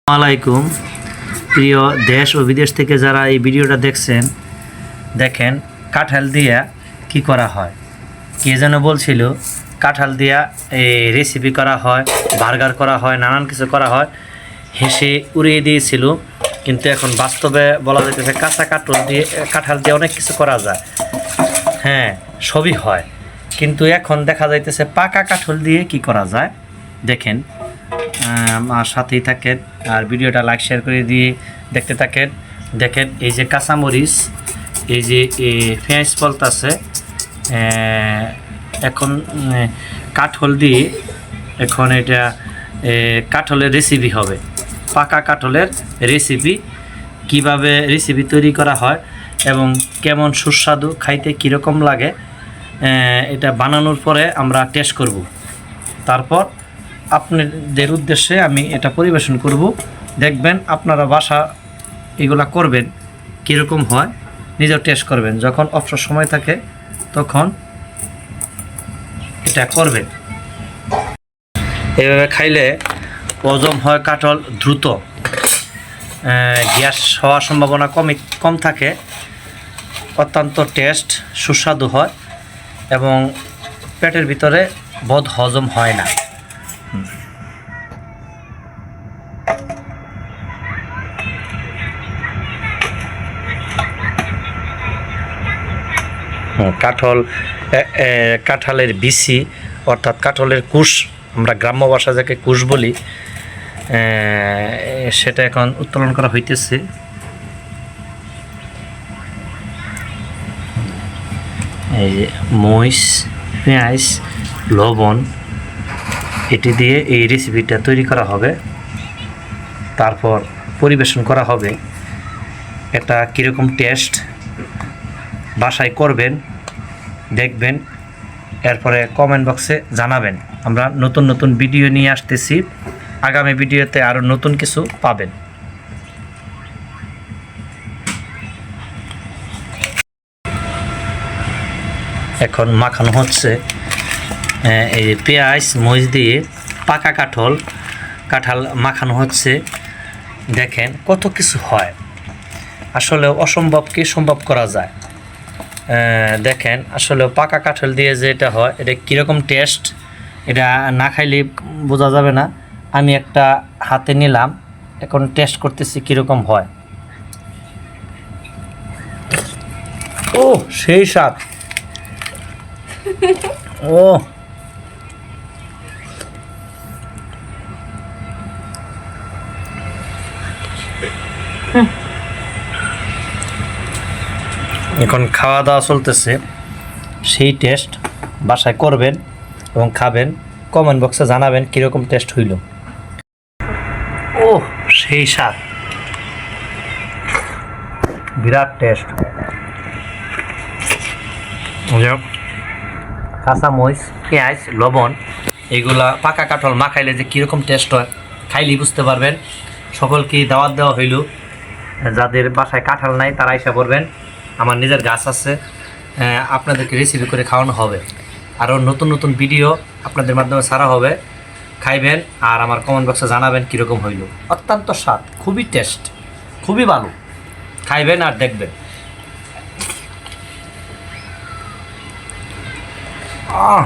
আলাইকুম প্রিয় দেশ ও বিদেশ থেকে যারা এই ভিডিওটা দেখছেন, দেখেন কাঁঠাল দিয়া কি করা হয়। কে যেন বলছিল কাঁঠাল দিয়া এই রেসিপি করা হয়, বার্গার করা হয়, নানান কিছু করা হয়, হেসে উড়িয়ে দিয়েছিল। কিন্তু এখন বাস্তবে বলা যাইতেছে কাঁচা কাঁঠাল দিয়ে অনেক কিছু করা যায়। হ্যাঁ, সবই হয়, কিন্তু এখন দেখা যাইতেছে পাকা কাঁঠাল দিয়ে কি করা যায়। দেখেন, আমার সাথেই থাকেন আর ভিডিওটা লাইক শেয়ার করে দিয়ে দেখতে থাকেন। দেখেন এই যে কাঁচামরিচ, এই যে পেঁয়াজ ফলতাছে। এখন কাঁঠাল দিয়ে এখন এটা কাঁঠালের রেসিপি হবে, পাকা কাঁঠালের রেসিপি। কিভাবে রেসিপি তৈরি করা হয় এবং কেমন সুস্বাদু, খাইতে কীরকম লাগে, এটা বানানোর পরে আমরা টেস্ট করব। তারপর আপনাদের উদ্দেশ্যে আমি এটা পরিবেশন করব। দেখবেন আপনারা বাসা এগুলা করবেন, কীরকম হয় নিজেও টেস্ট করবেন। যখন অবসর সময় থাকে তখন এটা করবেন। এভাবে খাইলে হজম হয় কাঁঠাল দ্রুত, গ্যাস হওয়ার সম্ভাবনা কম থাকে, অত্যন্ত টেস্ট সুস্বাদু হয় এবং পেটের ভিতরে বদ হজম হয় না। কাঁঠালের বিচি অর্থাৎ কাঁঠালের কুশ, আমরা গ্রাম্য ভাষা যাকে কুশ বলি, সেটা এখন উত্তোলন করা হইতেছে। এই যে মরিচ, পেঁয়াজ, লবণ, এটি দিয়ে এই রেসিপিটা তৈরি করা হবে। তারপর পরিবেশন করা হবে। এটা কীরকম টেস্ট বাসায় করবেন, দেখবেন, এরপরে কমেন্ট বক্সে জানাবেন। আমরা নতুন নতুন ভিডিও নিয়ে আসতেছি, আগামী ভিডিওতে আরও নতুন কিছু পাবেন। এখন মাখানো হচ্ছে এই পেঁয়াজ মরিচ দিয়ে পাকা কাঁঠাল মাখানো হচ্ছে। দেখেন কত কিছু হয়, আসলে অসম্ভবকে সম্ভব করা যায়। দেখেন আসলে পাকা কাঁঠাল দিয়ে যেটা হয়, এটা কীরকম টেস্ট, এটা না খাইলে বোঝা যাবে না। আমি একটা হাতে নিলাম, এখন টেস্ট করতেছি কীরকম হয়। ও সেই স্বাদ! ও এখন খাওয়া দাওয়া চলতেছে, সেই টেস্ট বাসায় করবেন এবং খাবেন। কমেন্ট বক্সে জানাবেন কীরকম টেস্ট হইল। ও সেই স্বাদ, বিরাট টেস্ট। কাঁচা মরিচ, পেঁয়াজ, লবণ, এইগুলা পাকা কাঁঠাল মাখাইলে যে কীরকম টেস্ট হয় খাইলেই বুঝতে পারবেন। সকলকেই দাওয়াত দেওয়া হইল, যাদের বাসায় কাঁঠাল নাই তারা এসে পড়বেন। আমার নিজের গাছ আছে, আপনাদেরকে রেসিপি করে খাওয়ানো হবে। আরও নতুন নতুন ভিডিও আপনাদের মাধ্যমে ছাড়া হবে, খাইবেন আর আমার কমেন্ট বক্সে জানাবেন কীরকম হইল। অত্যন্ত স্বাদ, খুবই টেস্ট, খুবই ভালো। খাইবেন আর দেখবেন। আহ